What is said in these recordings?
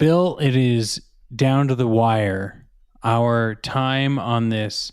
Bill, it is down to the wire. Our time on this.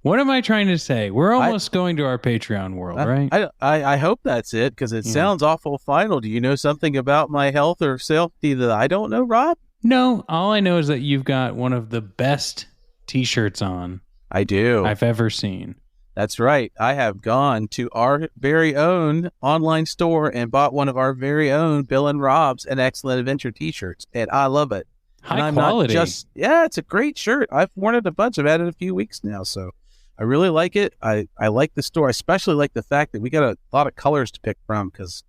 What am I trying to say? We're almost going to our Patreon world, right? I hope that's it, because it sounds awful final. Do you know something about my health or safety that I don't know, Rob? No, all I know is that you've got one of the best T-shirts on. I do. I've ever seen. That's right. I have gone to our very own online store and bought one of our very own Bill and Rob's An Excellent Adventure T-shirts, and I love it. High quality. It's a great shirt. I've worn it a bunch. I've had it a few weeks now, so I really like it. I like the store. I especially like the fact that we got a lot of colors to pick from, because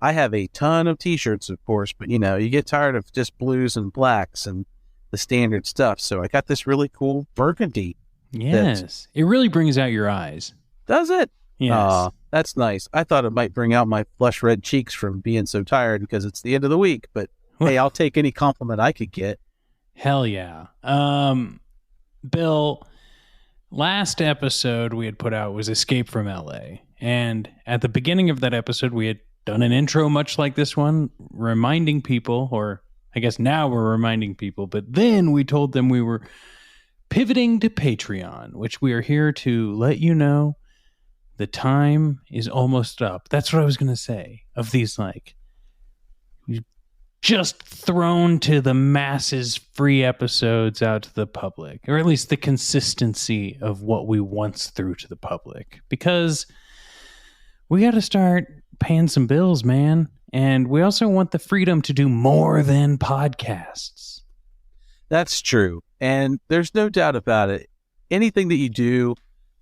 I have a ton of T-shirts, of course, but you get tired of just blues and blacks and the standard stuff. So I got this really cool burgundy. Yes. It really brings out your eyes. Does it? Yes. That's nice. I thought it might bring out my flush red cheeks from being so tired because it's the end of the week, but hey, I'll take any compliment I could get. Hell yeah. Bill, last episode we had put out was Escape from LA. And at the beginning of that episode, we had done an intro much like this one, reminding people, or I guess now we're reminding people, but then we told them we were pivoting to Patreon, which we are here to let you know the time is almost up. That's what I was going to say of these, like, just thrown to the masses free episodes out to the public, or at least the consistency of what we once threw to the public, because we got to start paying some bills, man. And we also want the freedom to do more than podcasts. That's true. And there's no doubt about it. Anything that you do,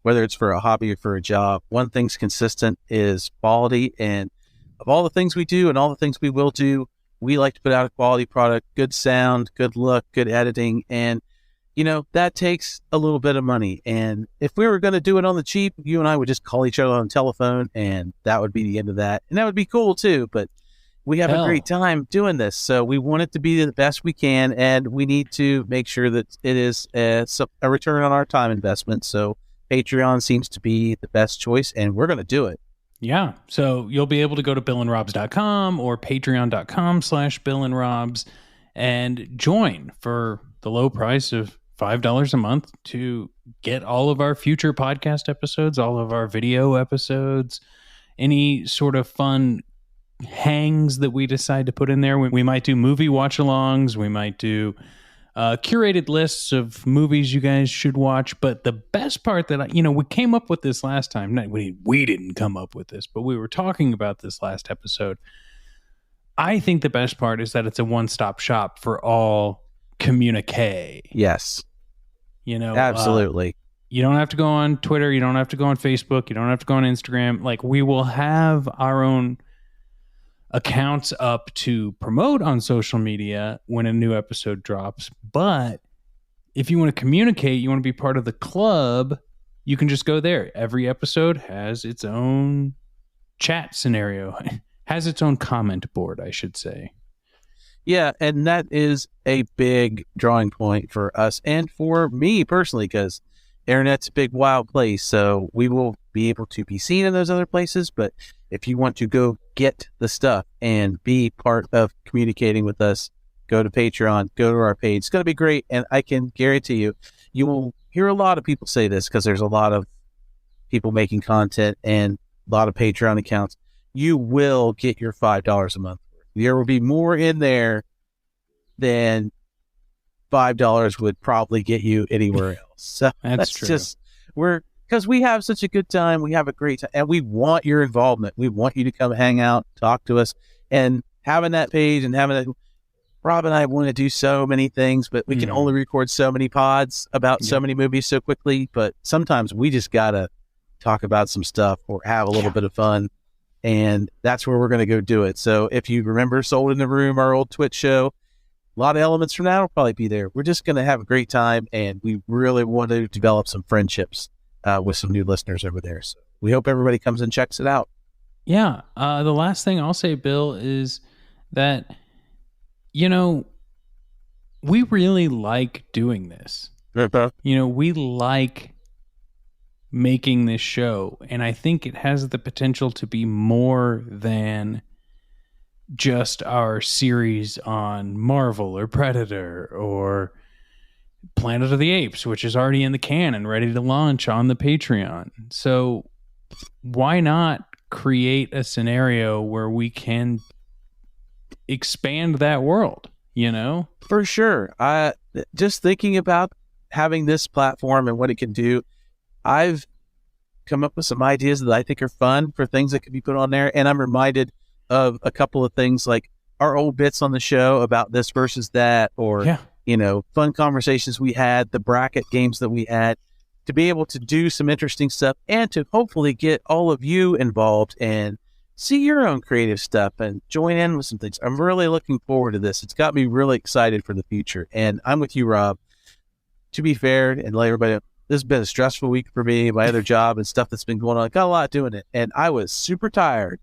whether it's for a hobby or for a job, one thing's consistent is quality. And of all the things we do and all the things we will do, we like to put out a quality product, good sound, good look, good editing. And, that takes a little bit of money. And if we were going to do it on the cheap, you and I would just call each other on the telephone, and that would be the end of that. And that would be cool too. But we have a great time doing this. So we want it to be the best we can. And we need to make sure that it is a return on our time investment. So Patreon seems to be the best choice, and we're going to do it. Yeah. So you'll be able to go to billandrobs.com or patreon.com/billandrobs and join for the low price of $5 a month to get all of our future podcast episodes, all of our video episodes, any sort of fun hangs that we decide to put in there. We might do movie watch-alongs. We might do curated lists of movies you guys should watch. But the best part that, we came up with this last time. We didn't come up with this, but we were talking about this last episode. I think the best part is that it's a one-stop shop for all communique. Yes. Absolutely. You don't have to go on Twitter. You don't have to go on Facebook. You don't have to go on Instagram. Like, we will have our own accounts up to promote on social media when a new episode drops. But if you want to communicate, you want to be part of the club, you can just go there. Every episode has its own chat scenario, has its own comment board, I should say. Yeah, and that is a big drawing point for us and for me personally, because internet's a big, wild place. So we will be able to be seen in those other places. But if you want to go get the stuff and be part of communicating with us, go to Patreon, go to our page. It's going to be great. And I can guarantee you, you will hear a lot of people say this, because there's a lot of people making content and a lot of Patreon accounts. You will get your $5 a month. There will be more in there than $5 would probably get you anywhere else. So that's true. Because we have such a good time. We have a great time, and we want your involvement. We want you to come hang out, talk to us, and having that page and having that. Rob and I want to do so many things, but we can only record so many pods about so many movies so quickly. But sometimes we just got to talk about some stuff or have a little bit of fun. And that's where we're going to go do it. So if you remember Sold in the Room, our old Twitch show, a lot of elements from that will probably be there. We're just going to have a great time, and we really want to develop some friendships with some new listeners over there. So we hope everybody comes and checks it out. Yeah. The last thing I'll say, Bill, is that, we really like doing this. We like making this show, and I think it has the potential to be more than just our series on Marvel or Predator or Planet of the Apes, which is already in the can and ready to launch on the Patreon. So why not create a scenario where we can expand that world, you know? For sure. Just thinking about having this platform and what it can do, I've come up with some ideas that I think are fun for things that could be put on there. And I'm reminded of a couple of things like our old bits on the show about this versus that, or, fun conversations we had, the bracket games that we had, to be able to do some interesting stuff and to hopefully get all of you involved and see your own creative stuff and join in with some things. I'm really looking forward to this. It's got me really excited for the future. And I'm with you, Rob. To be fair and let everybody know, this has been a stressful week for me, my other job and stuff that's been going on. I got a lot doing it. And I was super tired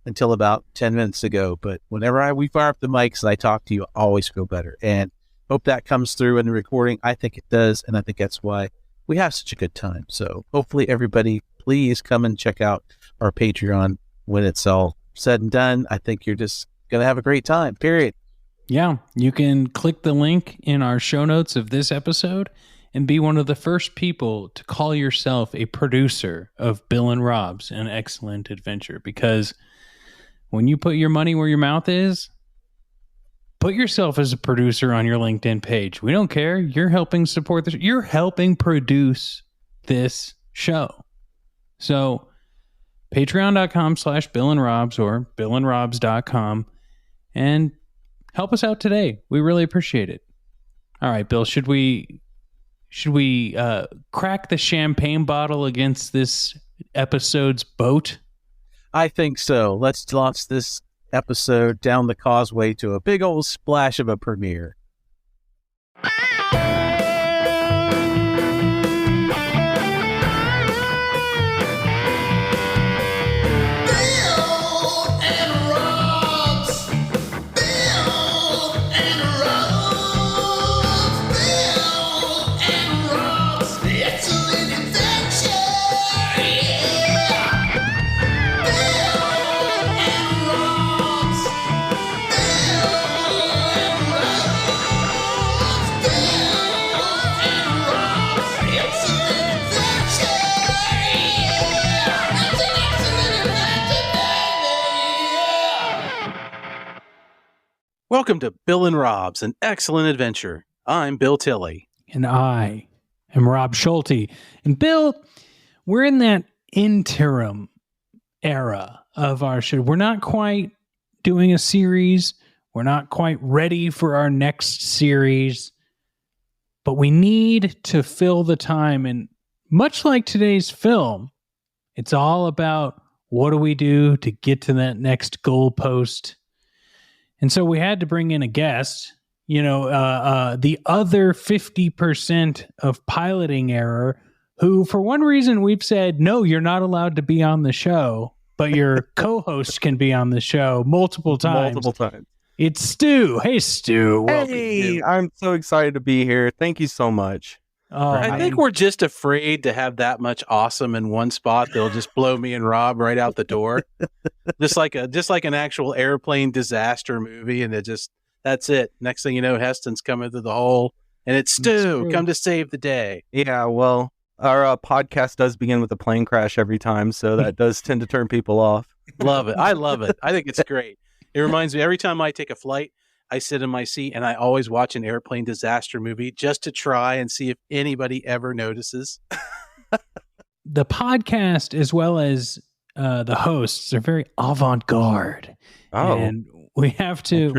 until about 10 minutes ago. But whenever we fire up the mics and I talk to you, I always feel better. And hope that comes through in the recording. I think it does. And I think that's why we have such a good time. So hopefully everybody, please come and check out our Patreon when it's all said and done. I think you're just going to have a great time, period. Yeah. You can click the link in our show notes of this episode and be one of the first people to call yourself a producer of Bill and Rob's An Excellent Adventure. Because when you put your money where your mouth is, put yourself as a producer on your LinkedIn page. We don't care. You're helping support this. You're helping produce this show. So patreon.com/BillAndRobs or BillAndRobs.com and help us out today. We really appreciate it. All right, Bill, should we crack the champagne bottle against this episode's boat? I think so. Let's launch this episode down the causeway to a big old splash of a premiere. Welcome to Bill and Rob's An Excellent Adventure. I'm Bill Tilley. And I am Rob Schulte. And Bill, we're in that interim era of our show. We're not quite doing a series. We're not quite ready for our next series. But we need to fill the time. And much like today's film, it's all about what do we do to get to that next goalpost. And so we had to bring in a guest, the other 50% of piloting error, who for one reason we've said, no, you're not allowed to be on the show, but your co-host can be on the show multiple times. It's Stu. Hey, Stu. Hey, I'm so excited to be here. Thank you so much. I think we're just afraid to have that much awesome in one spot. They'll just blow me and Rob right out the door. just like an actual airplane disaster movie. And that's it. Next thing you know, Heston's coming through the hole and it's Stu, come to save the day. Yeah, well, our podcast does begin with a plane crash every time. So that does tend to turn people off. Love it. I love it. I think it's great. It reminds me, every time I take a flight, I sit in my seat and I always watch an airplane disaster movie just to try and see if anybody ever notices. The podcast, as well as the hosts, are very avant-garde. Oh, and we have to,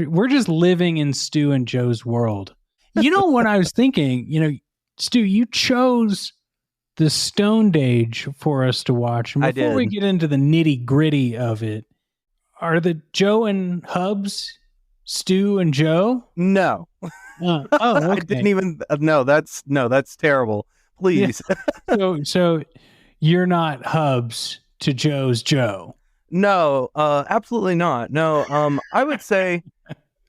we're just living in Stu and Joe's world. You know what I was thinking, Stu, you chose the Stöned age for us to watch. And before we get into the nitty gritty of it, are the Joe and Hubs Stu and Joe? No. Okay. I didn't even. No, that's terrible. Please. Yeah. So you're not Hubs to Joe's Joe. No, absolutely not. No, I would say,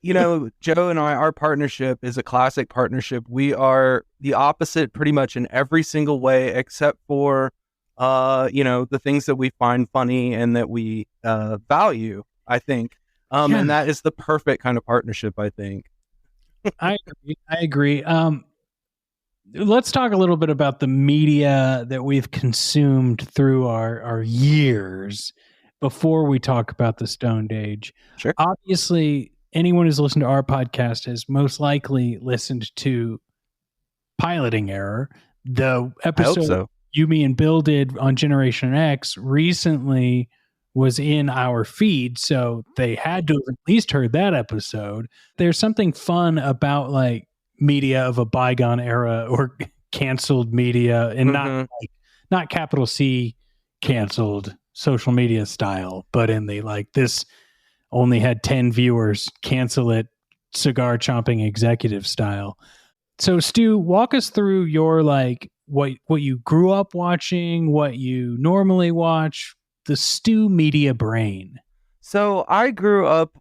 Joe and I, our partnership is a classic partnership. We are the opposite pretty much in every single way, except for, the things that we find funny and that we value, I think. And that is the perfect kind of partnership, I think. I agree. Let's talk a little bit about the media that we've consumed through our years before we talk about the Stoned Age. Sure. Obviously, anyone who's listened to our podcast has most likely listened to Piloting Error, the episode you, me, and Bill did on Generation X recently was in our feed, so they had to have at least heard that episode. There's something fun about like media of a bygone era or canceled media, and not capital C canceled social media style, but in the like this only had 10 viewers, cancel it, cigar chomping executive style. So Stu, walk us through your like what you grew up watching, what you normally watch, the Stu media brain. So I grew up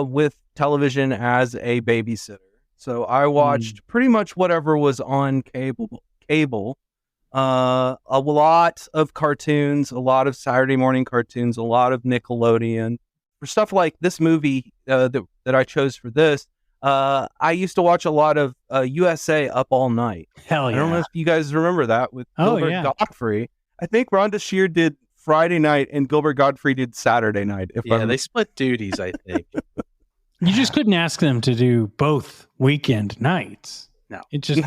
with television as a babysitter. So I watched pretty much whatever was on cable. A lot of cartoons, a lot of Saturday morning cartoons, a lot of Nickelodeon. For stuff like this movie that I chose for this, I used to watch a lot of USA Up All Night. Hell yeah. I don't know if you guys remember that with Gilbert Gottfried. I think Rhonda Shear did Friday night and Gilbert Gottfried did Saturday night. They split duties, I think. You just couldn't ask them to do both weekend nights. No. It just...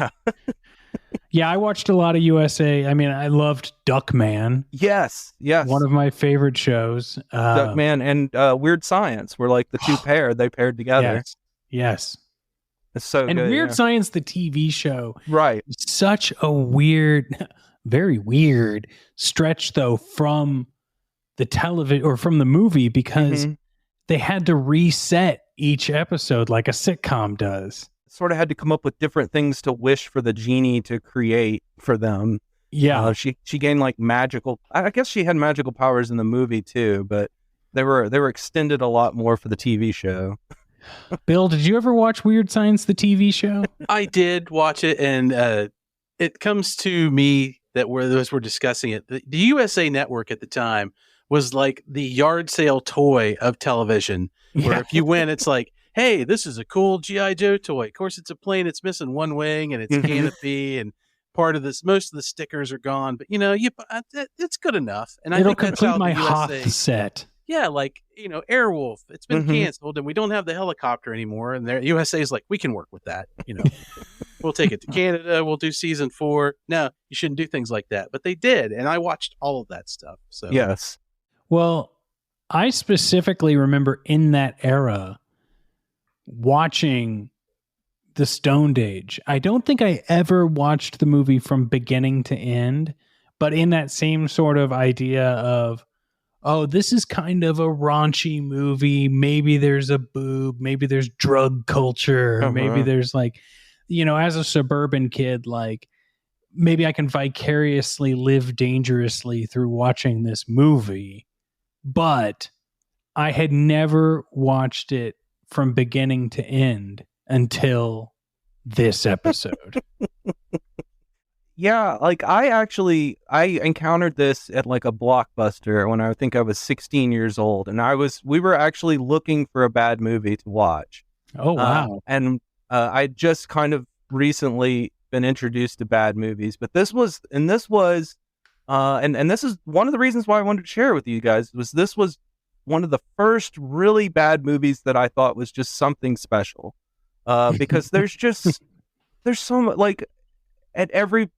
Yeah, I watched a lot of USA. I mean, I loved Duckman. Yes. One of my favorite shows. Duckman and Weird Science were like the two they paired together. Yes. It's so and good. And Weird yeah. Science, the TV show. Right. Such a weird, very weird stretch, though, from the television or from the movie because they had to reset each episode like a sitcom does. Sort of had to come up with different things to wish for the genie to create for them. Yeah. She gained like magical, I guess she had magical powers in the movie too, but they were extended a lot more for the TV show. Bill, did you ever watch Weird Science, the TV show? I did watch it, and it comes to me that as we're discussing it, the USA Network at the time was like the yard sale toy of television, where if you win, it's like, hey, this is a cool G.I. Joe toy. Of course, it's a plane. It's missing one wing and its canopy, and part of this, most of the stickers are gone. But, it's good enough. And It'll I think complete that's how my the USA, Hoth set. Yeah, like, Airwolf. It's been canceled, and we don't have the helicopter anymore. And the USA is like, we can work with that. We'll take it to Canada. We'll do season 4. No, you shouldn't do things like that. But they did, and I watched all of that stuff. So yes. Well, I specifically remember in that era watching the Stoned Age. I don't think I ever watched the movie from beginning to end, but in that same sort of idea of, oh, this is kind of a raunchy movie. Maybe there's a boob. Maybe there's drug culture. Maybe there's like, as a suburban kid, like maybe I can vicariously live dangerously through watching this movie. But I had never watched it from beginning to end until this episode. Yeah, like I encountered this at like a Blockbuster when I think I was 16 years old, and we were actually looking for a bad movie to watch. Oh wow. And I just kind of recently been introduced to bad movies, but this is one of the reasons why I wanted to share it with you guys this was one of the first really bad movies that I thought was just something special. Because there's so much, like at every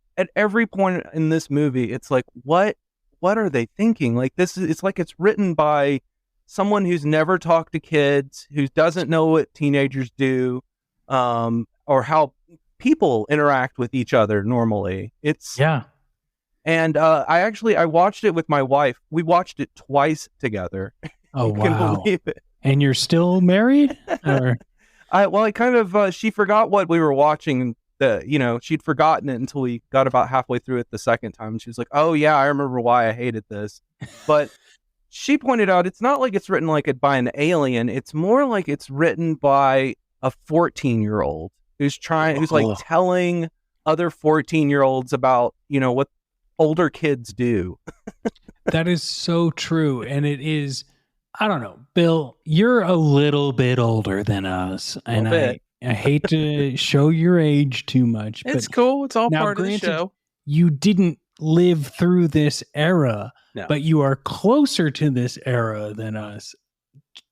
point in this movie, it's like, what are they thinking? Like it's like it's written by someone who's never talked to kids, who doesn't know what teenagers do, or how people interact with each other normally. And I watched it with my wife. We watched it twice together. Oh, wow. And you're still married? Or? She forgot what we were watching. She'd forgotten it until we got about halfway through it the second time. And she was like, oh, yeah, I remember why I hated this. But she pointed out it's not like it's written by an alien. It's more like it's written by a 14-year-old who's like telling other 14-year-olds about, what older kids do. That is so true. And it is I don't know, Bill, you're a little bit older than us, and I hate to show your age too much, It's but cool. It's all now, part of the granted, show. you didn't live through this era, No. but you are closer to this era than us.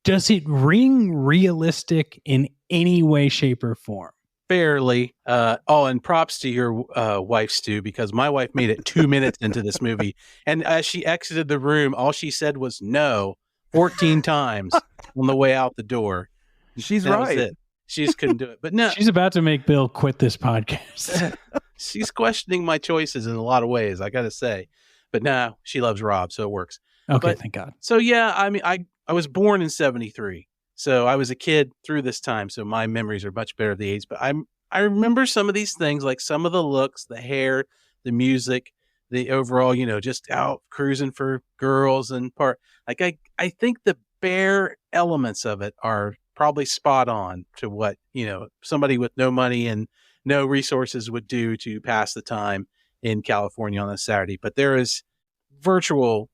Does it ring realistic in any way, shape, or form? Fairly. And props to your wife, Stu, because my wife made it 2 minutes into this movie. And as she exited the room, all she said was no 14 times on the way out the door. She's that right. Was it. She just couldn't do it. But no. She's about to make Bill quit this podcast. She's questioning my choices in a lot of ways, I got to say. But no, she loves Rob, so it works. Okay, thank God. So, yeah, I mean, I was born in 73. So I was a kid through this time, so my memories are much better of the age. But I remember some of these things, like some of the looks, the hair, the music, the overall, just out cruising for girls and like I think the bare elements of it are probably spot on to what somebody with no money and no resources would do to pass the time in California on a Saturday. But there is virtual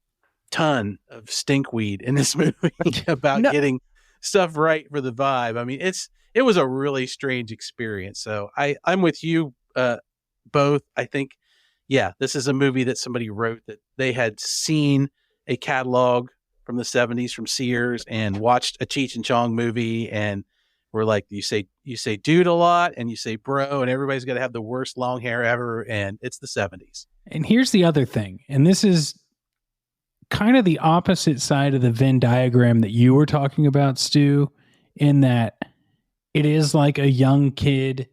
ton of stinkweed in this movie about getting stuff right for the vibe. I mean, it was a really strange experience. So I'm with you both. I think, yeah, this is a movie that somebody wrote that they had seen a catalog from the 70s from Sears and watched a Cheech and Chong movie, and we're like, you say dude a lot and you say bro, and everybody's got to have the worst long hair ever, and it's the 70s. And here's the other thing, and this is kind of the opposite side of the Venn diagram that you were talking about, Stu, in that it is like a young kid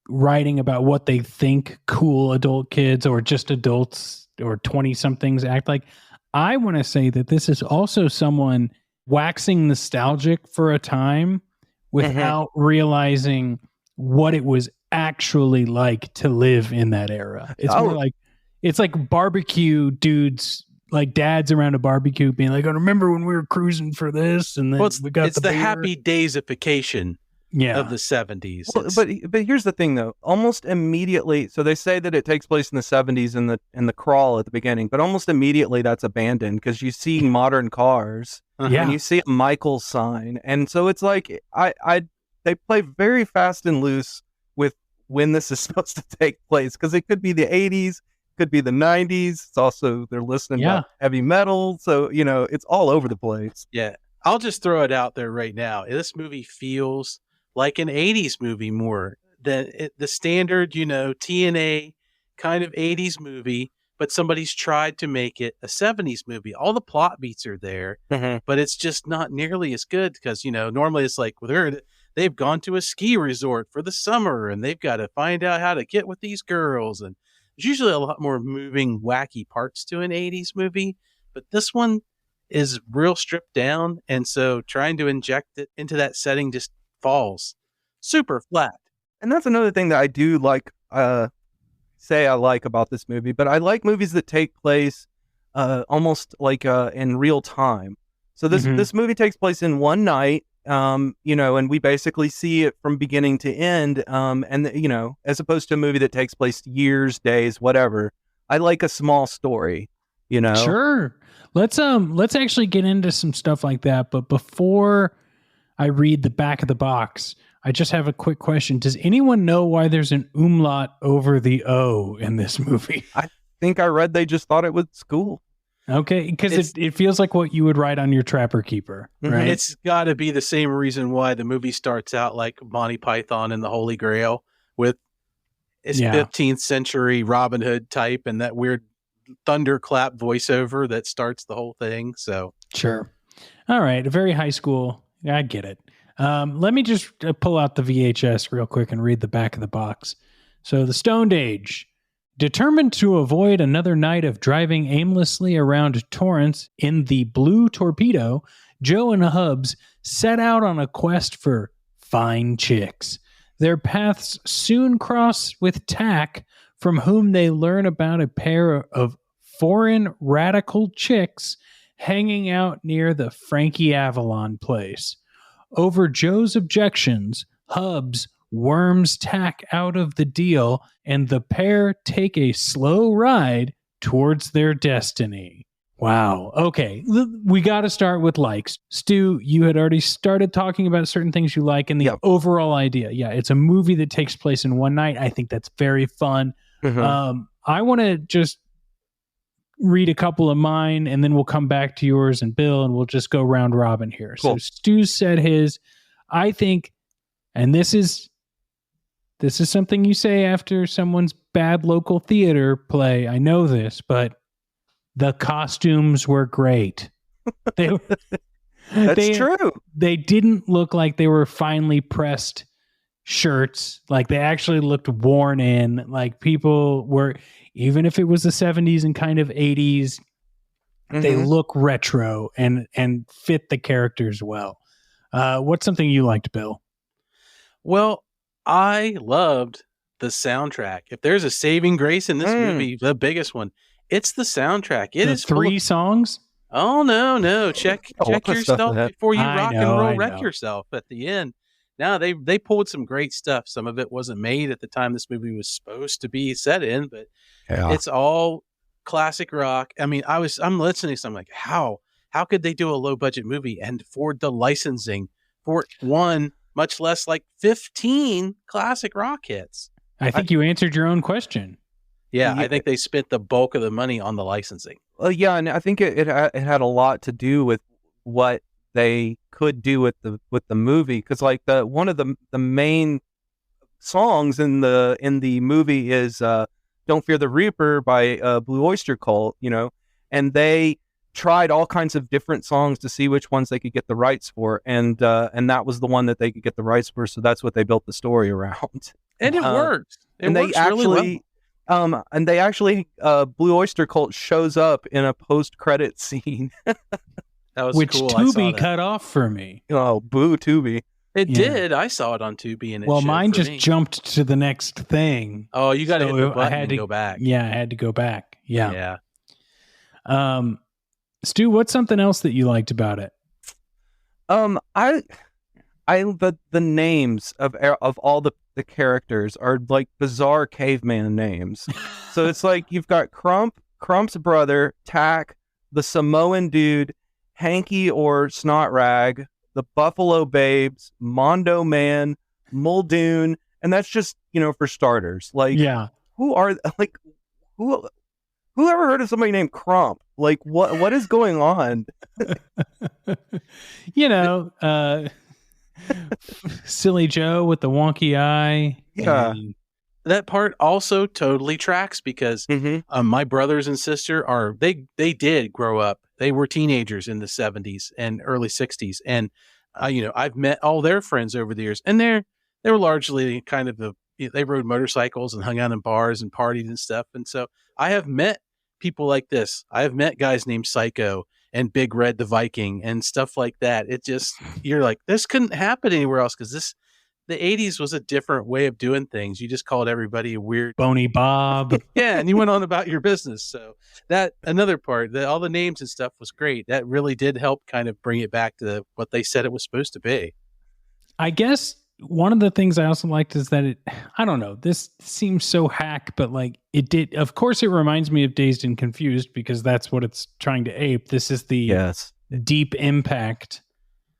writing about what they think cool adult kids or just adults or 20-somethings act like. I want to say that this is also someone waxing nostalgic for a time without realizing what it was actually like to live in that era. It's more like, it's like barbecue dudes, like dads around a barbecue being like, I remember when we were cruising for this, and then we got the happy daysification of the 70s. Well, but here's the thing though, almost immediately, so they say that it takes place in the 70s in the crawl at the beginning, but almost immediately that's abandoned because you see modern cars and you see a Michael sign, and so it's like they play very fast and loose with when this is supposed to take place, because it could be the 80s, could be the 90s. It's also, they're listening to heavy metal, so it's all over the place. Yeah, I'll just throw it out there right now. This movie feels like an 80s movie more than the standard, TNA kind of 80s movie, but somebody's tried to make it a 70s movie. All the plot beats are there, but it's just not nearly as good because, normally it's like, they've gone to a ski resort for the summer and they've got to find out how to get with these girls. And there's usually a lot more moving, wacky parts to an 80s movie, but this one is real stripped down. And so trying to inject it into that setting just falls super flat. And that's another thing that I do like, say I like about this movie, but I like movies that take place almost like in real time. So this movie takes place in one night, and we basically see it from beginning to end, and as opposed to a movie that takes place years, days, whatever. I like a small story, Sure. Let's actually get into some stuff like that, but before I read the back of the box, I just have a quick question. Does anyone know why there's an umlaut over the O in this movie? I think I read they just thought it was cool. Okay, because it feels like what you would write on your Trapper Keeper, right? It's got to be the same reason why the movie starts out like Monty Python and the Holy Grail with its 15th century Robin Hood type and that weird thunderclap voiceover that starts the whole thing. So sure. All right, a very high school. I get it. Let me just pull out the VHS real quick and read the back of the box. So the Stöned Age. Determined to avoid another night of driving aimlessly around Torrance in the Blue Torpedo, Joe and Hubs set out on a quest for fine chicks. Their paths soon cross with Tack, from whom they learn about a pair of foreign radical chicks hanging out near the Frankie Avalon place. Over Joe's objections, Hubs worms Tack out of the deal, and the pair take a slow ride towards their destiny. Wow. Okay. We got to start with likes. Stu, you had already started talking about certain things you like and the overall idea. Yeah, it's a movie that takes place in one night. I think that's very fun. I want to just read a couple of mine and then we'll come back to yours and Bill and we'll just go round robin here. Cool. So Stu said his, I think, and this is something you say after someone's bad local theater play. I know this, but the costumes were great. That's true. They didn't look like they were finely pressed shirts. Like they actually looked worn in. Like people were, even if it was the 70s and kind of 80s, they look retro and fit the characters well. What's something you liked, Bill? Well, I loved the soundtrack. If there's a saving grace in this movie, the biggest one, it's the soundtrack. It is 3 songs. Oh no! Check yourself before you rock and roll wreck yourself at the end. Now they pulled some great stuff. Some of it wasn't made at the time this movie was supposed to be set in, but it's all classic rock. I mean, I'm listening to something like how could they do a low budget movie and afford the licensing for one, much less like 15 classic rock hits? I think you answered your own question. Yeah, I think they spent the bulk of the money on the licensing. Yeah, and I think it had a lot to do with what they could do with the movie, because like one of the main songs in the movie is "Don't Fear the Reaper" by Blue Oyster Cult, and they tried all kinds of different songs to see which ones they could get the rights for, and that was the one that they could get the rights for, so that's what they built the story around. And it worked. It works really well. And they actually, Blue Oyster Cult shows up in a post-credit scene. That was which cool. Tubi cut off for me. Oh, boo Tubi. It did. I saw it on Tubi, and mine just jumped to the next thing. Oh, you got to hit the button and go back. Yeah, I had to go back. Yeah. Stu, what's something else that you liked about it? The names of all the characters are like bizarre caveman names. So it's like you've got Crump's brother, Tack, the Samoan dude, Hanky or Snot Rag, the Buffalo Babes, Mondo Man, Muldoon, and that's just, for starters. Like, who ever heard of somebody named Crump? Like, what is going on? Silly Joe with the wonky eye. Yeah. That part also totally tracks because my brothers and sister they did grow up. They were teenagers in the 70s and early 60s. And, I've met all their friends over the years, and they were largely kind of they rode motorcycles and hung out in bars and partied and stuff. And so I have met people like this. I have met guys named Psycho and Big Red the Viking and stuff like that. It just, you're like, this couldn't happen anywhere else because the 80s was a different way of doing things. You just called everybody a weird Bony Bob. Yeah, and you went on about your business. So that another part, all the names and stuff was great. That really did help kind of bring it back to what they said it was supposed to be. I guess one of the things I also liked is that I don't know, this seems so hack, but like it did, of course it reminds me of Dazed and Confused because that's what it's trying to ape. This is the deep impact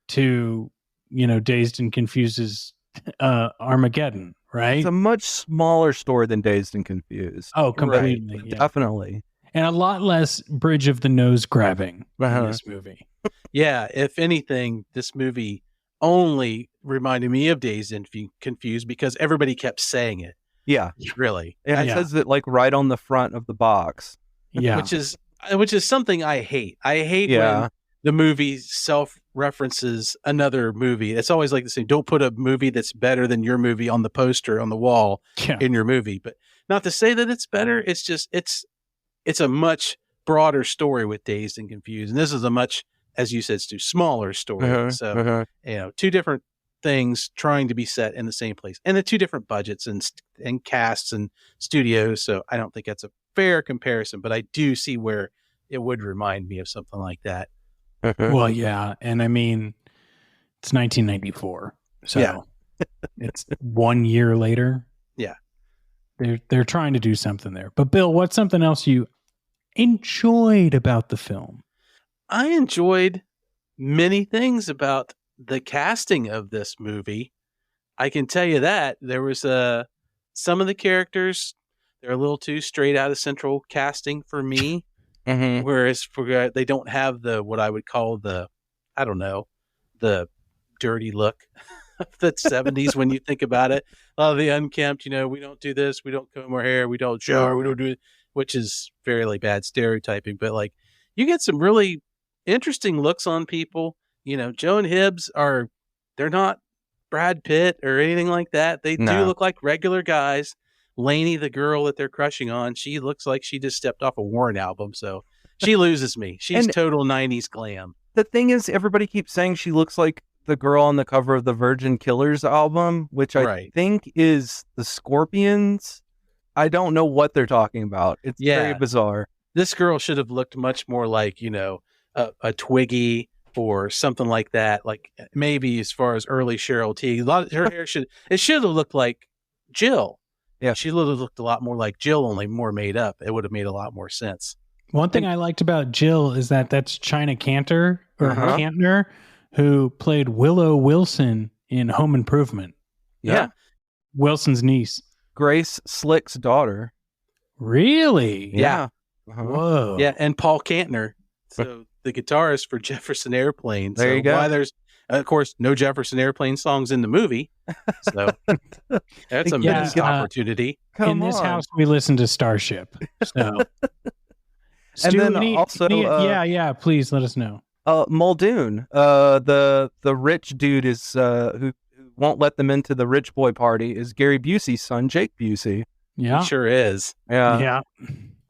to, Dazed and Confused's Armageddon, right? It's a much smaller story than Dazed and Confused. Oh, completely. Right. Yeah. Definitely. And a lot less bridge of the nose grabbing in this movie. Yeah, if anything, this movie only reminded me of Dazed and Confused because everybody kept saying it. Yeah. Really. And it says it like right on the front of the box. Yeah. Which is something I hate. I hate when the movie self-references another movie. It's always like the same. Don't put a movie that's better than your movie on the poster on the wall in your movie. But not to say that it's better. It's just it's a much broader story with Dazed and Confused. And this is a much, as you said, Stu, smaller story. So, two different things trying to be set in the same place. And the two different budgets and casts and studios. So I don't think that's a fair comparison. But I do see where it would remind me of something like that. Well, yeah. And I mean, it's 1994. So it's 1 year later. Yeah. They're trying to do something there. But Bill, what's something else you enjoyed about the film? I enjoyed many things about the casting of this movie. I can tell you that there was some of the characters, they're a little too straight out of Central casting for me. Mm-hmm. Whereas they don't have what I would call the dirty look of the 70s when you think about it. A lot of the unkempt, we don't do this, we don't comb our hair, we don't shower, we don't do it, which is fairly bad stereotyping. But like, you get some really interesting looks on people. Joe and Hibbs they're not Brad Pitt or anything like that. They do look like regular guys. Lainey, the girl that they're crushing on, she looks like she just stepped off a Warren album. So she loses me. She's total 90s glam. The thing is, everybody keeps saying she looks like the girl on the cover of the Virgin Killers album, which I think is the Scorpions. I don't know what they're talking about. It's very bizarre. This girl should have looked much more like, a Twiggy or something like that. Like maybe as far as early Cheryl T. Her hair should have looked like Jill. Yeah, she would have looked a lot more like Jill, only more made up. It would have made a lot more sense. One thing I liked about Jill is that's China Cantor or Cantner, who played Willow Wilson in Home Improvement. Yeah. Wilson's niece. Grace Slick's daughter. Really? Yeah. Whoa. Yeah, and Paul Kantner, so the guitarist for Jefferson Airplane. There you go. Why there's, of course, no Jefferson Airplane songs in the movie. So that's a missed opportunity. In this house, we listen to Starship. So, and then also, please let us know. Muldoon, the rich dude is who won't let them into the rich boy party is Gary Busey's son, Jake Busey. Yeah, he sure is. Yeah.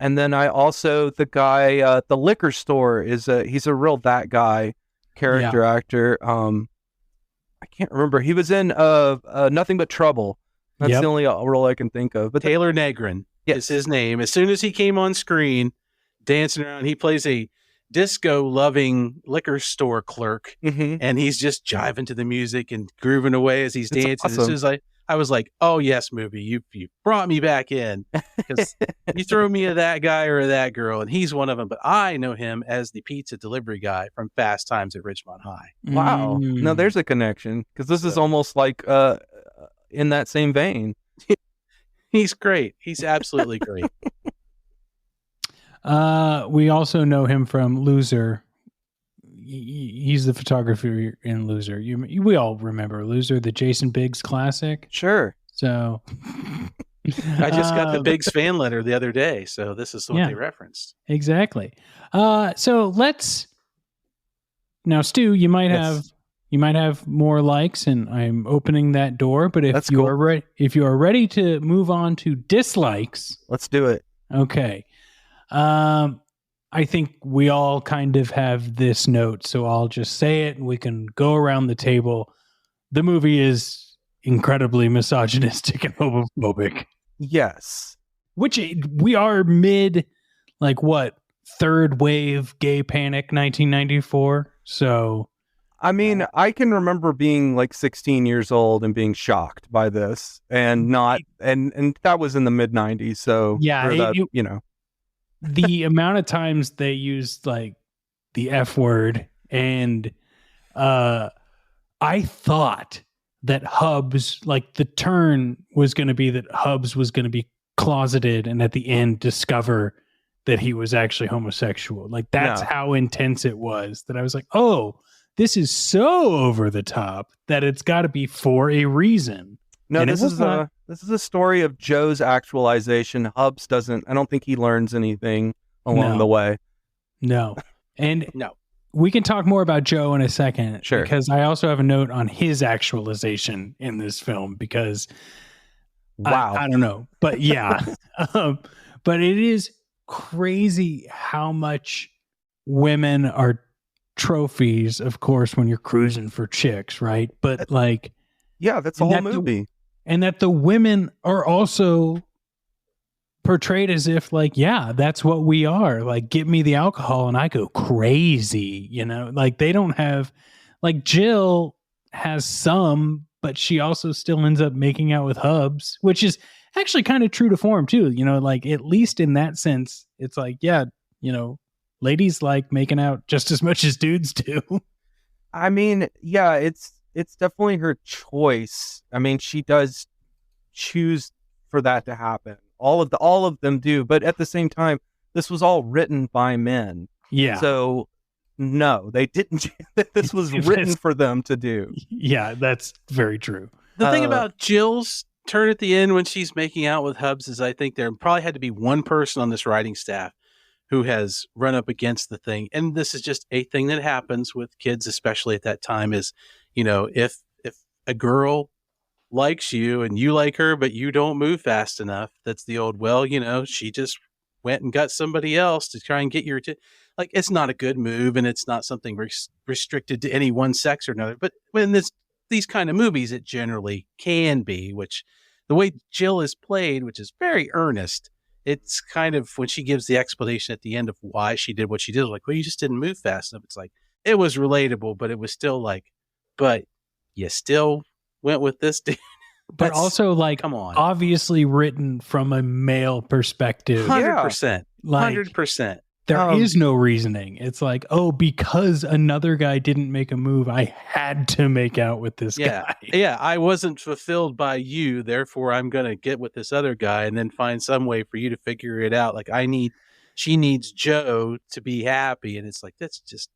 And then the guy at the liquor store he's a real that guy character actor. I can't remember. He was in Nothing But Trouble. That's the only role I can think of. But Taylor Negron is his name. As soon as he came on screen, dancing around, he plays a disco-loving liquor store clerk, and he's just jiving to the music and grooving away as he's dancing. Awesome. As soon as I was like, oh yes, movie, you brought me back in, because you throw me a that guy or a that girl, and he's one of them. But I know him as the pizza delivery guy from Fast Times at Ridgemont High. Wow, no, there's a connection, because this is almost like in that same vein. He's great. He's absolutely great. We also know him from Loser. He's the photographer in Loser. We all remember Loser, the Jason Biggs classic. Sure. So I just got the Biggs fan letter the other day, so this is what they referenced. Exactly. So let's now, Stu. You might have more likes, and I'm opening that door. But if you are ready to move on to dislikes, let's do it. Okay. I think we all kind of have this note, so I'll just say it and we can go around the table. The movie is incredibly misogynistic and homophobic. Yes. Which we are mid, third wave gay panic 1994. So, I mean, I can remember being 16 years old and being shocked by this and and that was in the mid 90s. So yeah, the amount of times they used the F word, and I thought that Hubs, the turn was going to be that Hubs was going to be closeted and at the end discover that he was actually homosexual. That's how intense it was, that I was like, oh, this is so over the top that it's got to be for a reason. No, this is a story of Joe's actualization. Hubs doesn't. I don't think he learns anything along the way. No, and we can talk more about Joe in a second. Sure, because I also have a note on his actualization in this film. Because I don't know, but yeah, but it is crazy how much women are trophies. Of course, when you're cruising for chicks, right? But that's the whole movie. And that the women are also portrayed as if that's what we are. Give me the alcohol and I go crazy, they don't have, Jill has some, but she also still ends up making out with Hubs, which is actually kind of true to form too. At least in that sense, it's ladies like making out just as much as dudes do. I mean, yeah, it's definitely her choice. I mean, she does choose for that to happen. All of them do, but at the same time, this was all written by men. Yeah. So no, they didn't. This was written for them to do. Yeah, that's very true. The thing about Jill's turn at the end when she's making out with Hubs is I think there probably had to be one person on this writing staff who has run up against the thing. And this is just a thing that happens with kids, especially at that time, is, if a girl likes you and you like her, but you don't move fast enough, that's the old, she just went and got somebody else to try and get your like, it's not a good move, and it's not something restricted to any one sex or another. But when these kind of movies, it generally can be, which the way Jill is played, which is very earnest, it's kind of when she gives the explanation at the end of why she did what she did, like, well, you just didn't move fast enough. It's like, it was relatable, but it was still like, but you still went with this dude. But also, like, come on, obviously written from a male perspective. 100%. Like, 100%. There is no reasoning. It's like, oh, because another guy didn't make a move, I had to make out with this guy. Yeah, I wasn't fulfilled by you, therefore I'm going to get with this other guy and then find some way for you to figure it out. Like, she needs Joe to be happy. And it's like, that's just,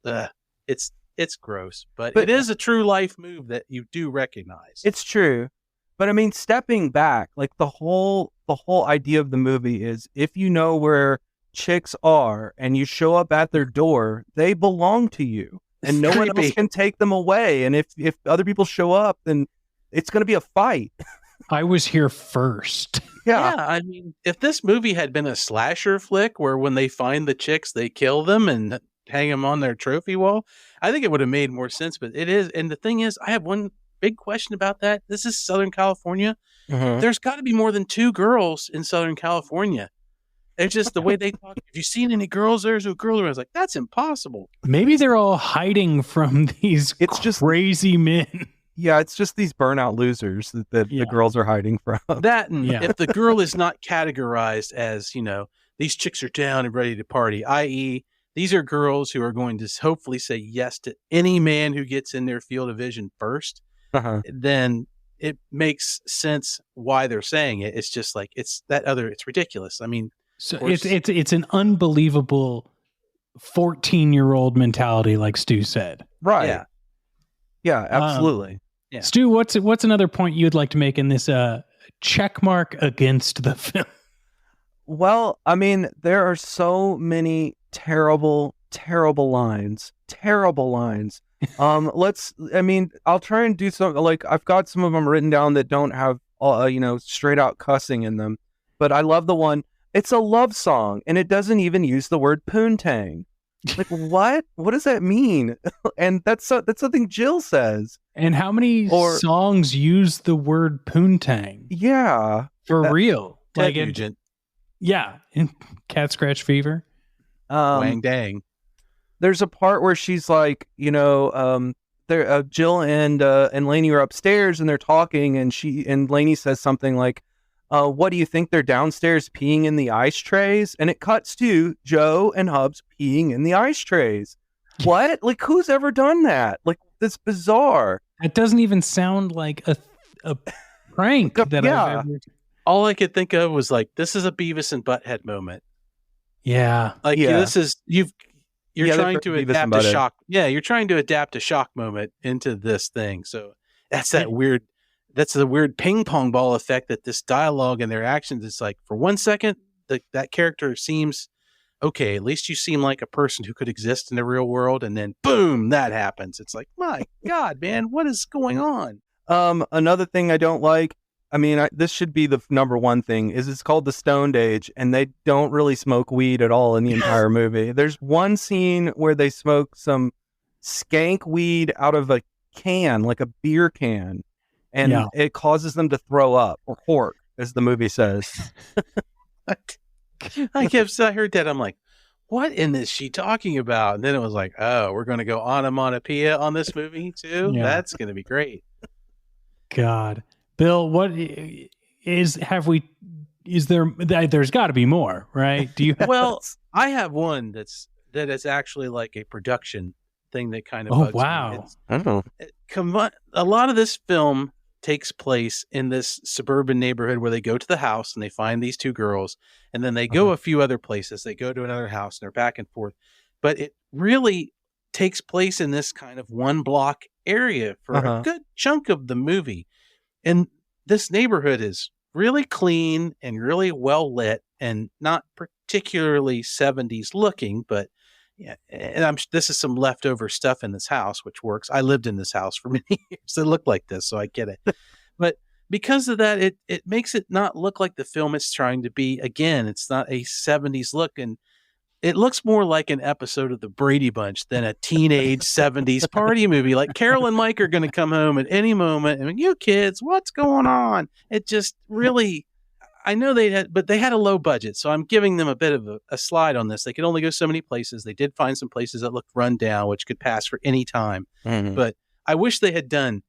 it's gross. But it is a true life move that you do recognize. It's true. But I mean, stepping back, like the whole idea of the movie is if you know where chicks are and you show up at their door, they belong to you and no one else can take them away. And if other people show up, then it's going to be a fight. I was here first. Yeah. I mean, if this movie had been a slasher flick where when they find the chicks, they kill them and hang them on their trophy wall, I think it would have made more sense. But it is. And the thing is, I have one big question about that. This is Southern California. Mm-hmm. There's got to be more than 2 girls in Southern California. It's just the way they talk. Have you seen any girls? There's a girl. I was like, that's impossible. Maybe they're all hiding from these crazy men. Yeah, it's just these burnout losers that the girls are hiding from. That, and if the girl is not categorized as, these chicks are down and ready to party, i.e., these are girls who are going to hopefully say yes to any man who gets in their field of vision first, then it makes sense why they're saying it. It's just like, it's ridiculous. I mean, so it's an unbelievable 14-year-old mentality, like Stu said. Right. Yeah, absolutely. Stu, what's another point you'd like to make in this check mark against the film? Well, I mean, there are so many terrible lines. I'll try and do something, like, I've got some of them written down that don't have straight out cussing in them, but I love the one, it's a love song and it doesn't even use the word poontang. Like, what does that mean? And that's something Jill says. And how many songs use the word poontang? Yeah, for real. Like Nugent. Yeah, in Cat Scratch Fever. Wang dang. There's a part where she's like, Jill and Lainey are upstairs and they're talking, and Lainey says something like, what do you think, they're downstairs peeing in the ice trays? And it cuts to Joe and Hubs peeing in the ice trays. What? Like, who's ever done that? Like, that's bizarre. It doesn't even sound like a prank that I've ever. All I could think of was like, this is a Beavis and Butthead moment. Yeah. Like, this is, you're trying to adapt a shock. Yeah, you're trying to adapt a shock moment into this thing. So that's the weird ping pong ball effect that this dialogue and their actions, it's like, for 1 second, that character seems okay. At least you seem like a person who could exist in the real world. And then boom, that happens. It's like, my God, man, what is going on? Another thing I don't like, I mean, this should be the number one thing, is it's called the Stöned Age, and they don't really smoke weed at all in the entire movie. There's one scene where they smoke some skank weed out of a can, like a beer can, and it causes them to throw up, or hork, as the movie says. I heard that. I'm like, what is she talking about? And then it was like, oh, we're going to go onomatopoeia on this movie too? Yeah. That's going to be great. God. Bill, have we there's got to be more, right? Do you? Well, I have one that is actually like a production thing that kind of Oh, bugs wow. me. I don't know. A lot of this film takes place in this suburban neighborhood where they go to the house and they find these two girls, and then they go a few other places. They go to another house and they're back and forth. But it really takes place in this kind of one block area for a good chunk of the movie. And this neighborhood is really clean and really well lit and not particularly 70s looking, but yeah, and this is some leftover stuff in this house, which works. I lived in this house for many years. It looked like this, so I get it. But because of that, it makes it not look like the film it's trying to be. Again, it's not a 70s look, and it looks more like an episode of the Brady Bunch than a teenage 70s party movie. Like Carol and Mike are going to come home at any moment, and you kids, what's going on? It just really... I know they had a low budget, so I'm giving them a bit of a slide on this. They could only go so many places. They did find some places that looked run down, which could pass for any time. Mm-hmm. But I wish they had done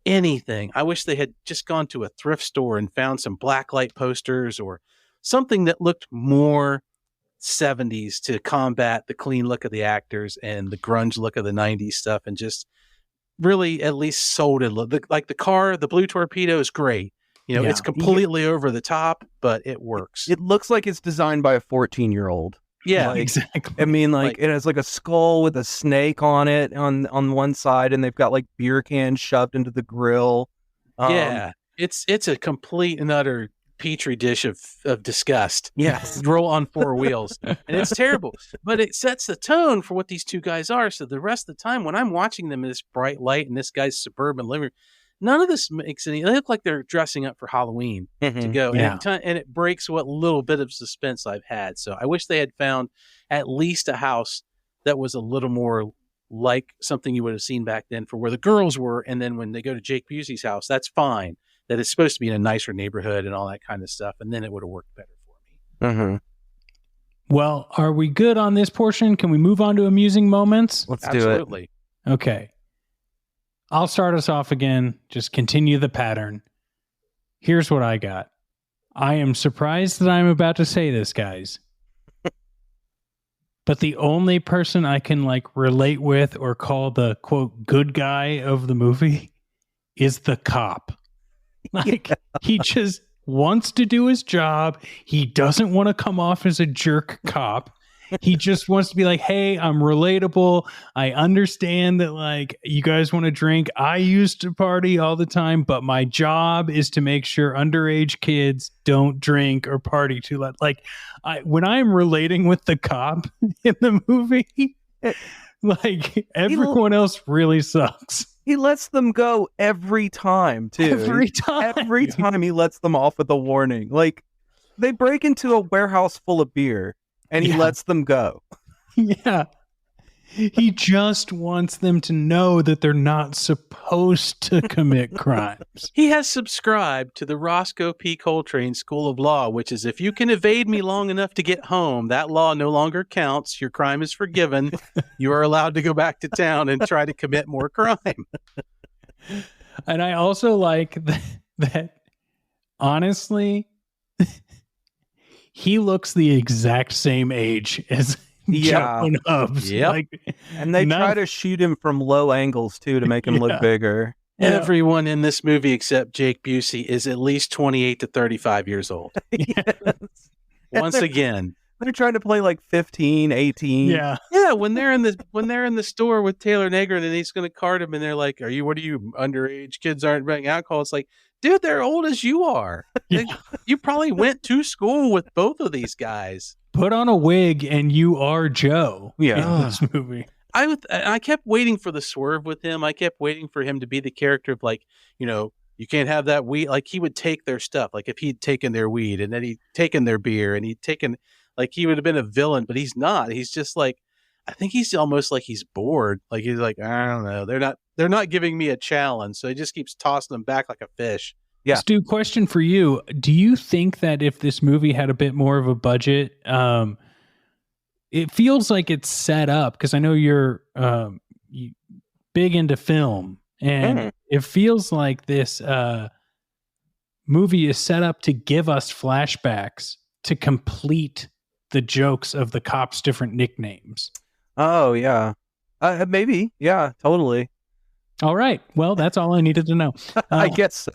anything. I wish they had just gone to a thrift store and found some blacklight posters or something that looked more 70s to combat the clean look of the actors and the grunge look of the 90s stuff, and just really at least sold it. Like the car, the Blue Torpedo is great. You know, it's completely over the top, but it works. It looks like it's designed by a 14-year-old. Yeah, exactly. I mean, like it has like a skull with a snake on it on one side, and they've got like beer cans shoved into the grill. It's a complete and utter petri dish of disgust. Yes, roll on four wheels, and it's terrible. But it sets the tone for what these two guys are. So the rest of the time, when I'm watching them in this bright light in this guy's suburban living room, none of this makes any. They look like they're dressing up for Halloween to go, and it breaks what little bit of suspense I've had. So I wish they had found at least a house that was a little more like something you would have seen back then for where the girls were. And then when they go to Jake Busey's house, that's fine. That it's supposed to be in a nicer neighborhood and all that kind of stuff, and then it would have worked better for me. Well, are we good on this portion? Can we move on to amusing moments? Let's do it. Okay. I'll start us off again. Just continue the pattern. Here's what I got. I am surprised that I'm about to say this, guys. But the only person I can relate with or call the quote good guy of the movie is the cop. He just wants to do his job. He doesn't want to come off as a jerk cop. He just wants to be like, hey, I'm relatable. I understand that you guys want to drink. I used to party all the time, but my job is to make sure underage kids don't drink or party too loud. When I'm relating with the cop in the movie, everyone else really sucks. He lets them go every time, too. Every time he lets them off with a warning. They break into a warehouse full of beer, and he lets them go. Yeah. He just wants them to know that they're not supposed to commit crimes. He has subscribed to the Roscoe P. Coltrane School of Law, which is if you can evade me long enough to get home, that law no longer counts. Your crime is forgiven. You are allowed to go back to town and try to commit more crime. And I also like that honestly, he looks the exact same age as Joe and Hubs. Yep. And they try to shoot him from low angles too to make him look bigger. Everyone in this movie except Jake Busey is at least 28 to 35 years old. Once again, they're trying to play 15, 18. Yeah, when they're in the store with Taylor Negron and he's going to card him and they're like, what are you underage kids aren't drinking alcohol? It's like, dude, they're old as you are. You probably went to school with both of these guys. Put on a wig and you are Joe in this movie. I kept waiting for the swerve with him. I kept waiting for him to be the character of you can't have that weed. He would take their stuff. If he'd taken their weed and then he'd taken their beer and he'd taken, he would have been a villain, but he's not. He's just I think he's almost he's bored. He's I don't know. They're not giving me a challenge. So he just keeps tossing them back like a fish. Yeah. Stu, question for you. Do you think that if this movie had a bit more of a budget, it feels like it's set up, because I know you're big into film, and it feels like this movie is set up to give us flashbacks to complete the jokes of the cops' different nicknames. Oh, yeah. Maybe. Yeah, totally. All right. Well, that's all I needed to know. I guess so.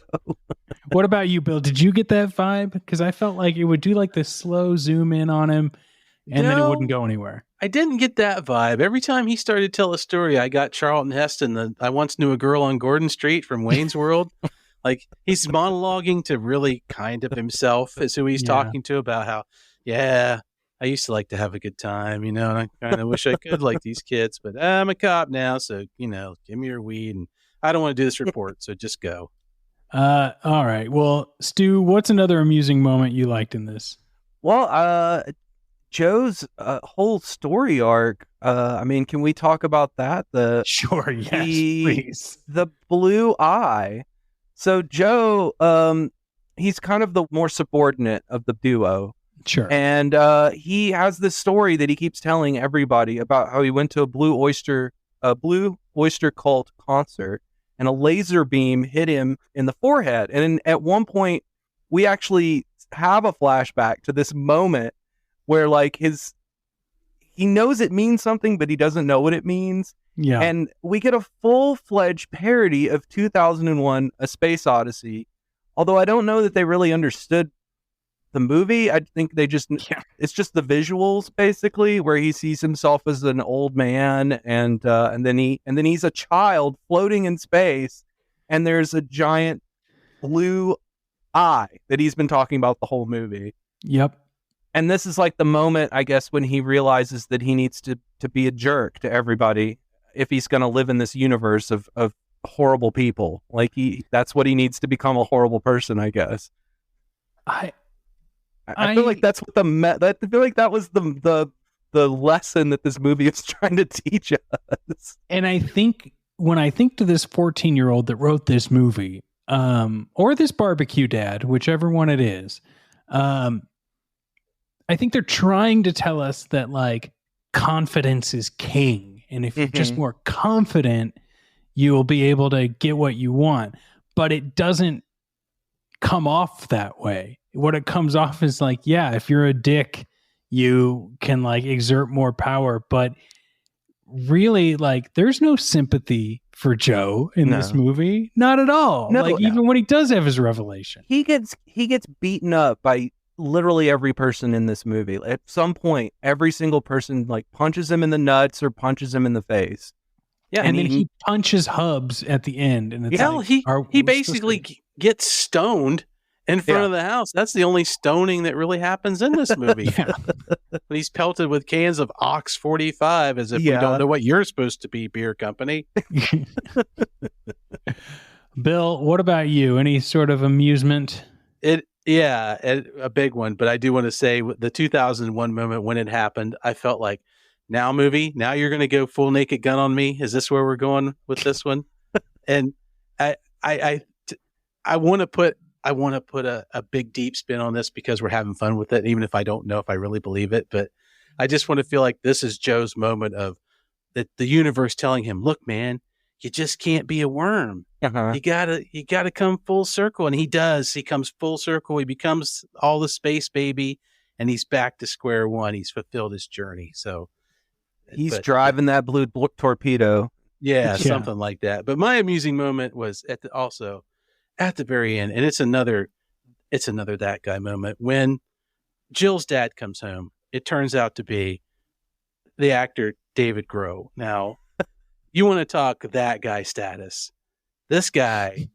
What about you, Bill? Did you get that vibe? Because I felt like it would do like this slow zoom in on him and then it wouldn't go anywhere. I didn't get that vibe. Every time he started to tell a story, I got Charlton Heston, I once knew a girl on Gordon Street from Wayne's World. Like, he's monologuing to really kind of himself as who he's talking to about how, I used to like to have a good time, and I kind of wish I could like these kids, but I'm a cop now, so, give me your weed, and I don't want to do this report, so just go. All right. Well, Stu, what's another amusing moment you liked in this? Well, Joe's whole story arc. Can we talk about that? Sure, yes, please. The blue eye. So Joe, he's kind of the more subordinate of the duo. Sure. And he has this story that he keeps telling everybody about how he went to a Blue Oyster Cult concert, and a laser beam hit him in the forehead. And at one point, we actually have a flashback to this moment where, like, he knows it means something, but he doesn't know what it means. Yeah. And we get a full-fledged parody of 2001: A Space Odyssey. Although I don't know that they really understood the movie. I think they just, it's just the visuals, basically, where he sees himself as an old man, and then he's a child floating in space, and there's a giant blue eye that he's been talking about the whole movie. Yep. And this is like the moment, I guess, when he realizes that he needs to be a jerk to everybody if he's going to live in this universe of horrible people. Like, that's what he needs to become, a horrible person, I guess. I feel like that's what I feel like that was the lesson that this movie is trying to teach us. And I think when I think to this 14-year-old that wrote this movie, or this barbecue dad, whichever one it is, I think they're trying to tell us that, like, confidence is king. And if you're just more confident, you will be able to get what you want. But it doesn't come off that way. What it comes off is like, yeah, if you're a dick, you can, like, exert more power. But really, like, there's no sympathy for Joe in this movie. Not at all. Even when he does have his revelation. He gets beaten up by literally every person in this movie. At some point, every single person, like, punches him in the nuts or punches him in the face. Yeah, and then he punches Hubs at the end, and it's he basically gets stoned in front of the house. That's the only stoning that really happens in this movie. When he's pelted with cans of Ox 45, as if we don't know what you're supposed to be, beer company. Bill, what about you? Any sort of amusement? A big one. But I do want to say the 2001 moment when it happened, I felt like, now movie, now you're going to go full Naked Gun on me. Is this where we're going with this one? And I want to put a big deep spin on this because we're having fun with it, even if I don't know if I really believe it. But I just want to feel like this is Joe's moment of the universe telling him, look, man, you just can't be a worm. You gotta come full circle. And he does. He comes full circle. He becomes all the space baby, and he's back to square one. He's fulfilled his journey. So he's driving that blue torpedo. Yeah, something like that. But my amusing moment was at the very end, and it's another that guy moment when Jill's dad comes home. It turns out to be the actor David Grohl. Now, you want to talk that guy status? This guy,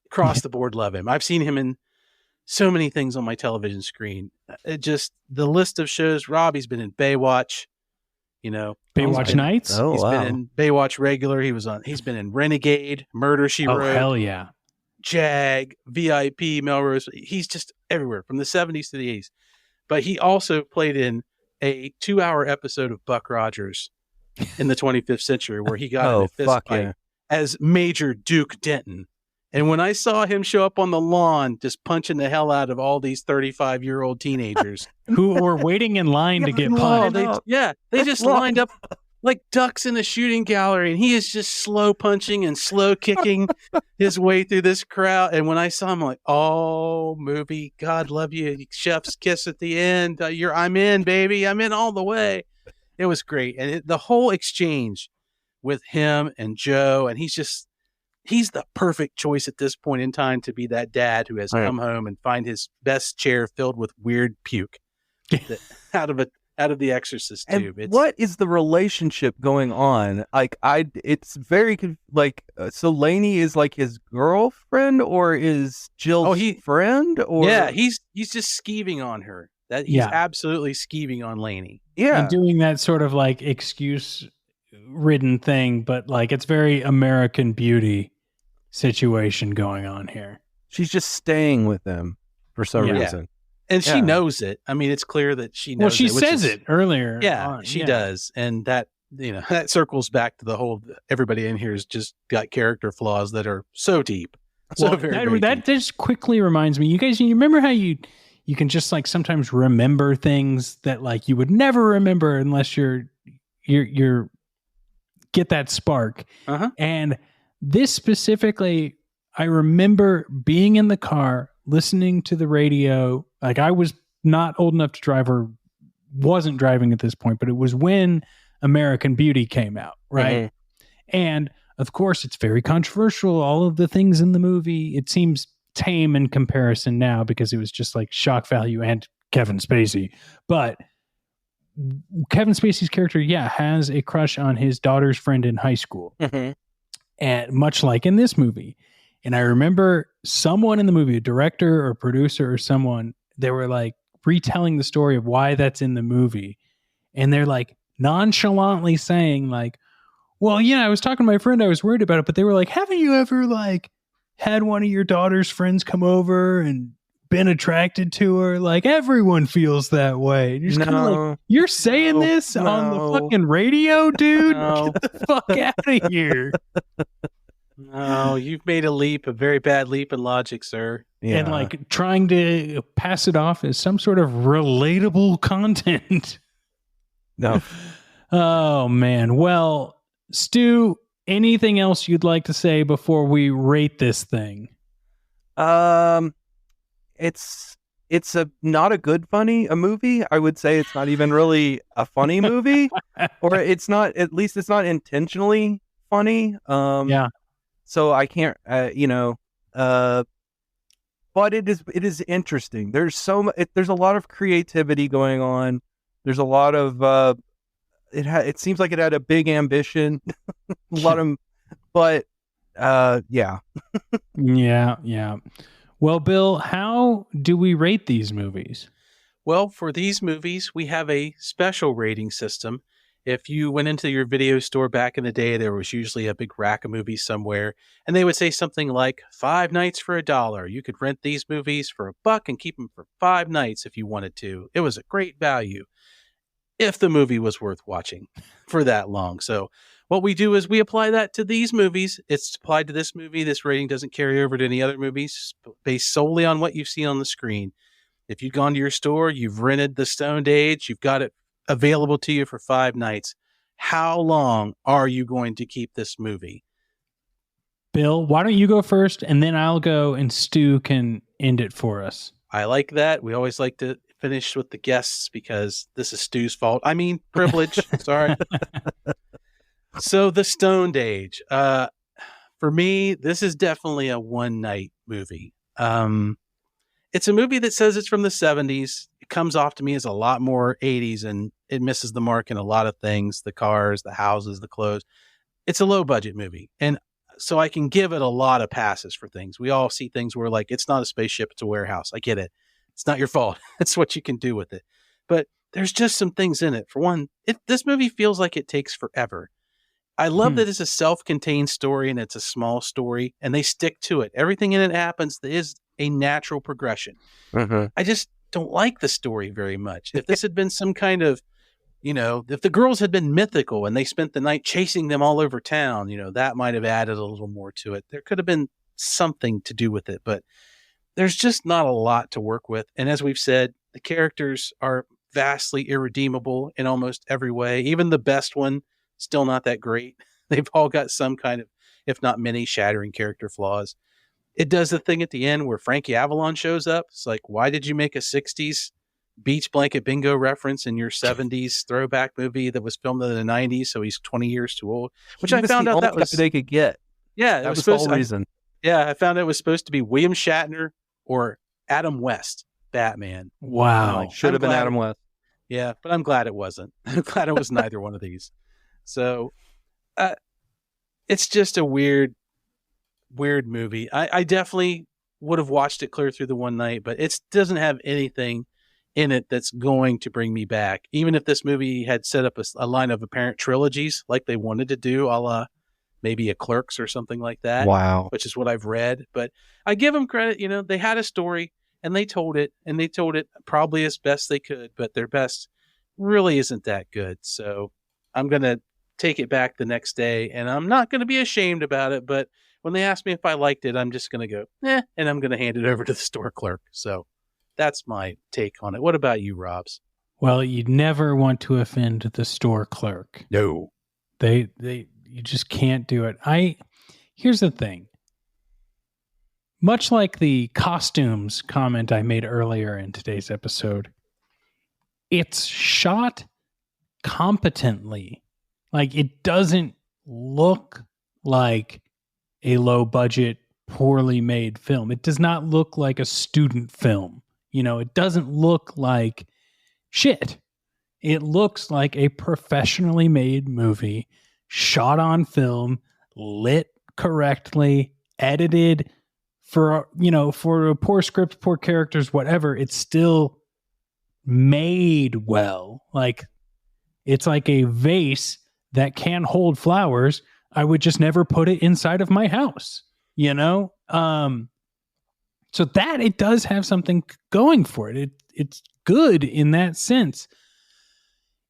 across the board, love him. I've seen him in so many things on my television screen. Just the list of shows. Rob, he's been in Baywatch. Baywatch Nights. He's been in Baywatch regular. He's been in Renegade, Murder She Wrote. Oh, hell yeah. Jag, VIP, Melrose. He's just everywhere from the 70s to the 80s. But he also played in a 2-hour episode of Buck Rogers in the 25th century where he got in a fist fight as Major Duke Denton. And when I saw him show up on the lawn, just punching the hell out of all these 35-year-old teenagers who were waiting in line to get punched. They just lined up like ducks in a shooting gallery, and he is just slow punching and slow kicking his way through this crowd. And when I saw him, I'm like, oh, movie, God love you, chef's kiss at the end. I'm in, baby, I'm in all the way. It was great, and the whole exchange with him and Joe, and he's the perfect choice at this point in time to be that dad who has come home and find his best chair filled with weird puke out of The Exorcist tube. What is the relationship going on? Like, it's very so Lainey is like his girlfriend, or is Jill's friend? Or yeah, he's just skeeving on her. That he's absolutely skeeving on Lainey. Yeah, and doing that sort of like excuse-ridden thing, but like it's very American Beauty situation going on here. She's just staying with him for some reason. And she knows it. I mean, it's clear that she knows it. Well, she says it earlier. Yeah, she does. And that, that circles back to the whole, everybody in here has just got character flaws that are so deep. Well, that just quickly reminds me, you guys, you remember how you can just like sometimes remember things that like you would never remember unless you're get that spark. And this specifically, I remember being in the car, listening to the radio. Like, I was not old enough to drive, or wasn't driving at this point, but it was when American Beauty came out, right? And of course, it's very controversial. All of the things in the movie, it seems tame in comparison now because it was just like shock value and Kevin Spacey. But Kevin Spacey's character, has a crush on his daughter's friend in high school. And much like in this movie. And I remember someone in the movie, a director or producer or someone, they were like retelling the story of why that's in the movie. And they're like nonchalantly saying like, well, I was talking to my friend, I was worried about it, but they were like, haven't you ever like had one of your daughter's friends come over and been attracted to her? Like, everyone feels that way. And you're just kinda like, you're saying this on the fucking radio, dude? Get the fuck out of here. No, you've made a very bad leap in logic, sir. Yeah. And like trying to pass it off as some sort of relatable content. No. Oh, man. Well, Stu, anything else you'd like to say before we rate this thing? It's not a good a movie. I would say it's not even really a funny movie, or at least it's not intentionally funny. So I can't, but it is interesting. There's there's a lot of creativity going on. There's a lot of, it seems like it had a big ambition, yeah. Yeah. Well, Bill, how do we rate these movies? Well, for these movies, we have a special rating system. If you went into your video store back in the day, there was usually a big rack of movies somewhere, and they would say something like 5 nights for $1. You could rent these movies for $1 and keep them for 5 nights if you wanted to. It was a great value if the movie was worth watching for that long. So what we do is we apply that to these movies. It's applied to this movie. This rating doesn't carry over to any other movies, based solely on what you've seen on the screen. If you've gone to your store, you've rented the Stöned Age, you've got it available to you for 5 nights. How long are you going to keep this movie? Bill, why don't you go first, and then I'll go, and Stu can end it for us. I like that. We always like to finish with the guests because this is Stu's fault. I mean, privilege. Sorry. So the Stöned Age. For me, this is definitely a one-night movie. It's a movie that says it's from the 70s. It comes off to me as a lot more 80s, and it misses the mark in a lot of things. The cars, the houses, the clothes. It's a low budget movie. And so I can give it a lot of passes for things. We all see things where like, it's not a spaceship, it's a warehouse. I get it. It's not your fault. It's what you can do with it. But there's just some things in it. For one, this movie feels like it takes forever. I love that it's a self-contained story and it's a small story and they stick to it. Everything in it happens is a natural progression. I just don't like the story very much. If this had been some kind of, if the girls had been mythical and they spent the night chasing them all over town, that might have added a little more to it. There could have been something to do with it, but there's just not a lot to work with. And as we've said, the characters are vastly irredeemable in almost every way. Even the best one still not that great. They've all got some kind of, if not many, shattering character flaws. It does the thing at the end where Frankie Avalon shows up. It's like, why did you make a 60s beach blanket bingo reference in your 70s throwback movie that was filmed in the 90s? So he's 20 years too old, which I found out that was they could get. Yeah, that was the whole reason. I found out it was supposed to be William Shatner or Adam West Batman. Wow. Should have been Adam West. Yeah, but I'm glad it wasn't. I'm glad it was neither one of these. So it's just a weird movie. I definitely would have watched it clear through the one night, but it doesn't have anything in it that's going to bring me back. Even if this movie had set up a line of apparent trilogies like they wanted to do, a la maybe a Clerks or something like that. Wow. Which is what I've read. But I give them credit. They had a story and they told it probably as best they could, but their best really isn't that good. So I'm going to take it back the next day, and I'm not going to be ashamed about it. But when they ask me if I liked it, I'm just going to go, and I'm going to hand it over to the store clerk. So that's my take on it. What about you, Robs? Well, you never want to offend the store clerk. No. You just can't do it. Here's the thing. Much like the costumes comment I made earlier in today's episode, it's shot competently. Like, it doesn't look like a low budget, poorly made film. It does not look like a student film. It doesn't look like shit. It looks like a professionally made movie, shot on film, lit correctly, edited for a poor script, poor characters, whatever. It's still made well. Like, it's like a vase that can hold flowers. I would just never put it inside of my house, so that it does have something going for it. It's good in that sense.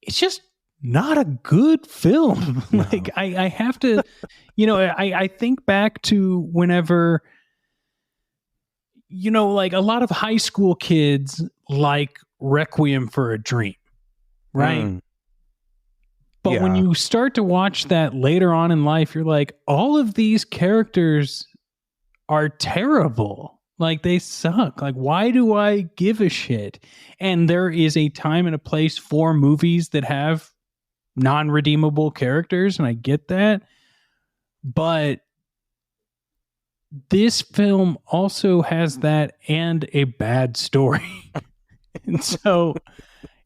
It's just not a good film. No. Like, I have to, I think back to whenever, like a lot of high school kids like Requiem for a Dream, right? But when you start to watch that later on in life, you're like, all of these characters are terrible. Like, they suck. Like, why do I give a shit? And there is a time and a place for movies that have non-redeemable characters, and I get that. But this film also has that and a bad story. And so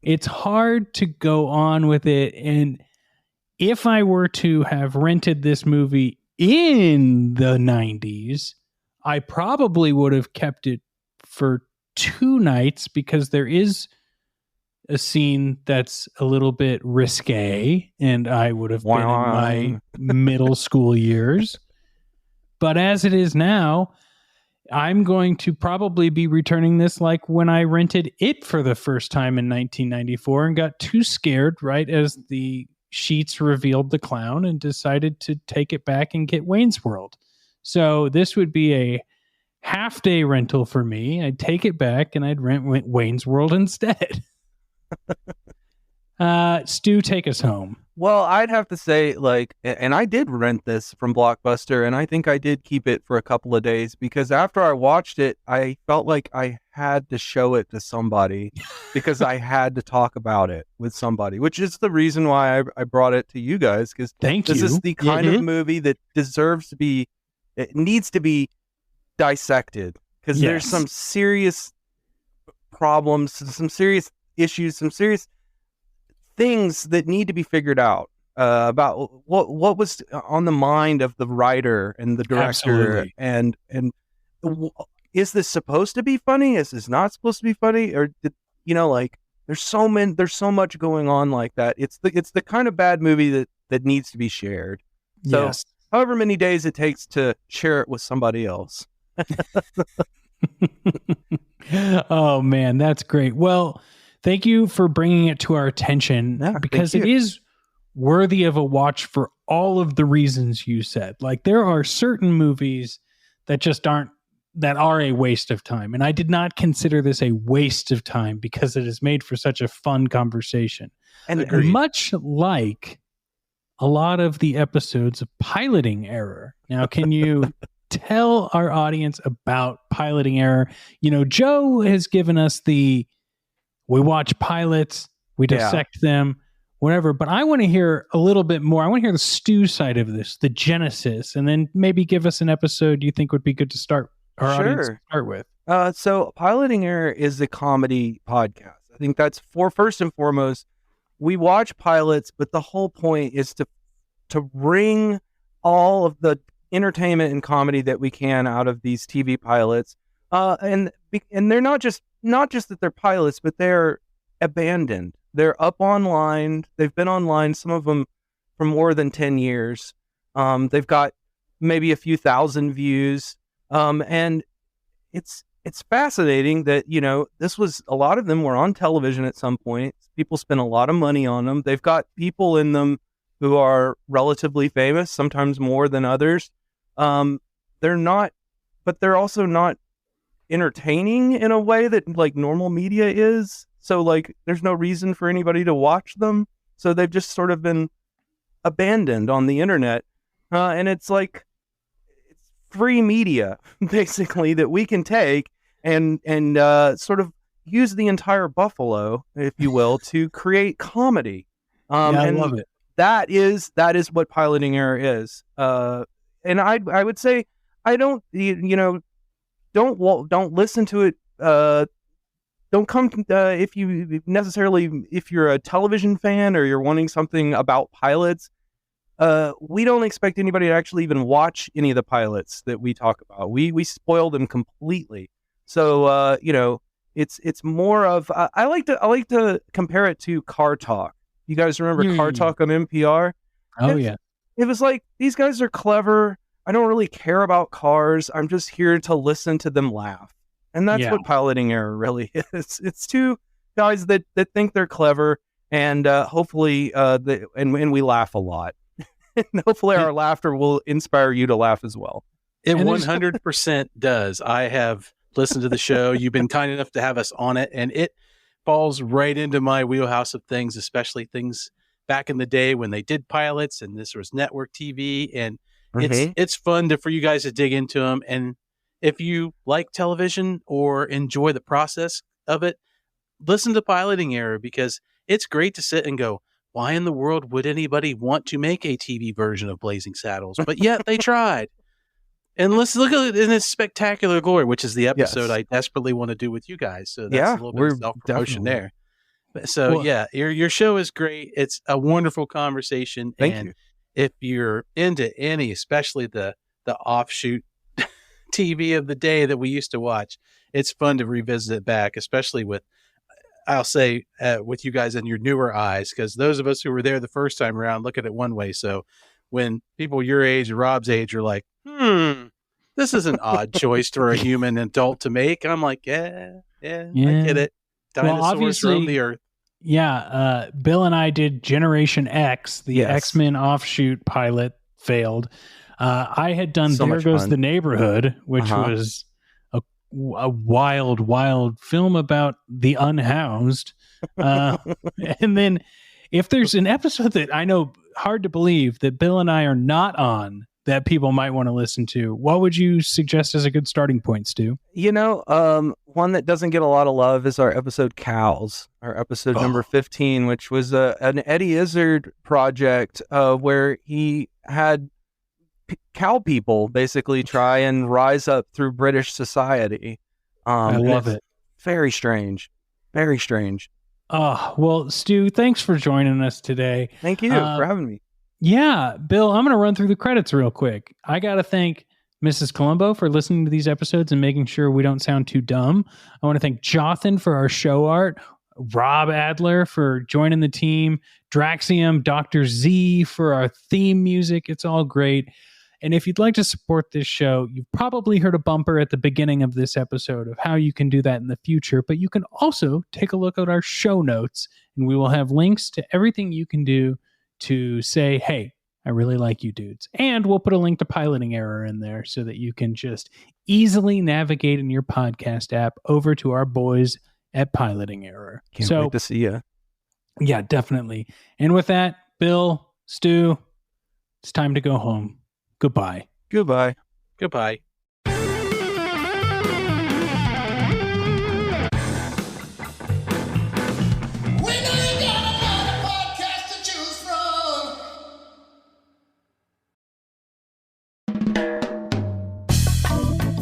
it's hard to go on with it. And if I were to have rented this movie in the 90s, I probably would have kept it for 2 nights, because there is a scene that's a little bit risque, and I would have been in my middle school years. But as it is now, I'm going to probably be returning this like when I rented it for the first time in 1994 and got too scared right as the sheets revealed the clown, and decided to take it back and get Wayne's World. So this would be a half-day rental for me. I'd take it back and I'd rent Wayne's World instead. Stu, take us home. Well, I'd have to say, and I did rent this from Blockbuster, and I think I did keep it for a couple of days, because after I watched it, I felt like I had to show it to somebody because I had to talk about it with somebody, which is the reason why I brought it to you guys, because this is the kind of movie that deserves to be, it needs to be dissected, because there's some serious problems, some serious issues, some serious things that need to be figured out about what was on the mind of the writer and the director. Absolutely. and is this supposed to be funny? Is this not supposed to be funny? Or there's so much going on like that. It's the kind of bad movie that needs to be shared. So Yes. however many days it takes to share it with somebody else. Oh man, that's great. Well, thank you for bringing it to our attention, because it is worthy of a watch for all of the reasons you said. Like, there are certain movies that just are a waste of time. And I did not consider this a waste of time because it is made for such a fun conversation. And much like a lot of the episodes of Piloting Error. Now, can you tell our audience about Piloting Error? You know, Joe has given us we watch pilots, we dissect them, whatever, but I want to hear a little bit more. I want to hear the Stu side of this, the genesis, and then maybe give us an episode you think would be good to start our audience to start with. So Piloting Error is a comedy podcast. I think that's first and foremost. We watch pilots, but the whole point is to wring all of the entertainment and comedy that we can out of these TV pilots. And they're not just that they're pilots, but they're abandoned. They're up online. They've been online, some of them for more than 10 years. They've got maybe a few thousand views. And it's fascinating that, you know, a lot of them were on television at some point. People spent a lot of money on them. They've got people in them who are relatively famous, sometimes more than others. They're also not entertaining in a way that like normal media is. So like, there's no reason for anybody to watch them. So they've just sort of been abandoned on the internet. And it's like, it's free media basically that we can take and sort of use the entire buffalo, if you will, to create comedy. I love it. That is what Piloting Error is. And I would say, don't listen to it. Don't come if you're a television fan or you're wanting something about pilots. We don't expect anybody to actually even watch any of the pilots that we talk about. We spoil them completely. So it's more of I like to compare it to Car Talk. You guys remember Car Talk on NPR? It was like, these guys are clever. I don't really care about cars. I'm just here to listen to them laugh. And that's what Piloting Error really is. It's two guys that think they're clever, and hopefully and we laugh a lot. And hopefully our laughter will inspire you to laugh as well. It 100% does. I have listened to the show. You've been kind enough to have us on it, and it falls right into my wheelhouse of things, especially things back in the day when they did pilots and this was network TV, and it's fun for you guys to dig into them. And if you like television or enjoy the process of it, listen to Piloting Error, because it's great to sit and go, why in the world would anybody want to make a TV version of Blazing Saddles? But yet they tried. And let's look at it in its spectacular glory, which is the episode I desperately want to do with you guys. So that's a little bit of self-promotion there. So your show is great. It's a wonderful conversation. Thank you. If you're into any, especially the offshoot TV of the day that we used to watch, it's fun to revisit it back, especially with, I'll say, with you guys in your newer eyes, because those of us who were there the first time around look at it one way. So when people your age or Rob's age are like, this is an odd choice for a human adult to make, I'm like, yeah, I get it. Dinosaurs roam the earth. Yeah, Bill and I did Generation X, the X-Men offshoot pilot failed. I had done There Goes the Neighborhood, which was a wild film about the unhoused. And then if there's an episode that I know, hard to believe, that Bill and I are not on, that people might want to listen to, what would you suggest as a good starting point, Stu? One that doesn't get a lot of love is our episode Cows, our episode number 15, which was an Eddie Izzard project where he had cow people basically try and rise up through British society. I love it. Very strange. Very strange. Oh, well, Stu, thanks for joining us today. Thank you for having me. Yeah, Bill, I'm going to run through the credits real quick. I got to thank Mrs. Colombo for listening to these episodes and making sure we don't sound too dumb. I want to thank Jothan for our show art, Rob Adler for joining the team, Draxium, Dr. Z for our theme music. It's all great. And if you'd like to support this show, you've probably heard a bumper at the beginning of this episode of how you can do that in the future, but you can also take a look at our show notes, and we will have links to everything you can do to say, hey, I really like you dudes. And we'll put a link to Piloting Error in there so that you can just easily navigate in your podcast app over to our boys at Piloting Error. Can't wait to see you. Yeah, definitely. And with that, Bill, Stu, It's time to go home. Goodbye. Goodbye. Goodbye.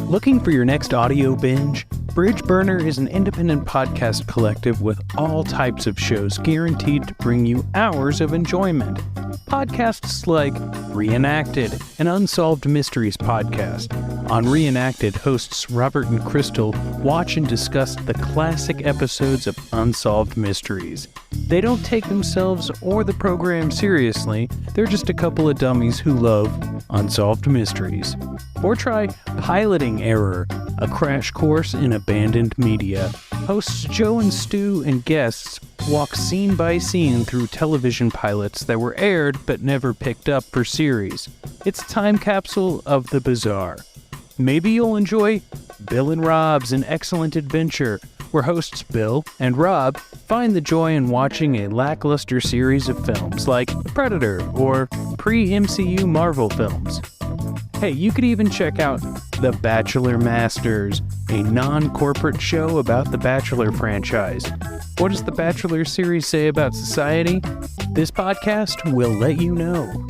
Looking for your next audio binge? Bridge Burner is an independent podcast collective with all types of shows guaranteed to bring you hours of enjoyment. Podcasts like Reenacted, an Unsolved Mysteries podcast. On Reenacted, hosts Robert and Crystal watch and discuss the classic episodes of Unsolved Mysteries. They don't take themselves or the program seriously, they're just a couple of dummies who love unsolved mysteries. Or try Piloting Error, a crash course in abandoned media. Hosts Joe and Stu and guests walk scene by scene through television pilots that were aired but never picked up for series. It's a time capsule of the bizarre. Maybe you'll enjoy Bill and Rob's An Excellent Adventure, where hosts Bill and Rob find the joy in watching a lackluster series of films like Predator or pre-MCU Marvel films. Hey, you could even check out The Bachelor Masters, a non-corporate show about the Bachelor franchise. What does the Bachelor series say about society? This podcast will let you know.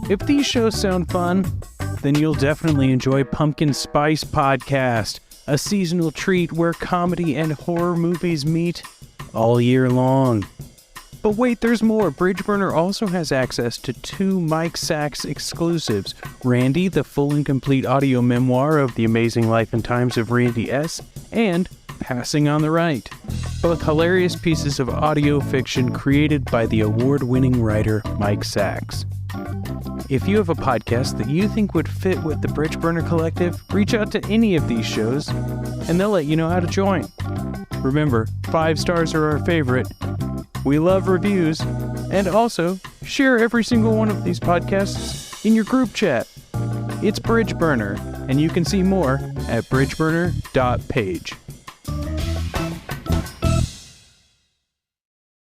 If these shows sound fun, then you'll definitely enjoy Pumpkin Spice Podcast, a seasonal treat where comedy and horror movies meet all year long. But wait, there's more. Bridge Burner also has access to 2 Mike Sachs exclusives. Randy, the full and complete audio memoir of the amazing life and times of Randy S., and Passing on the Right, both hilarious pieces of audio fiction created by the award-winning writer Mike Sachs. If you have a podcast that you think would fit with the Bridge Burner Collective, reach out to any of these shows, and they'll let you know how to join. Remember, 5 stars are our favorite. We love reviews, and also share every single one of these podcasts in your group chat. It's Bridge Burner, and you can see more at bridgeburner.page.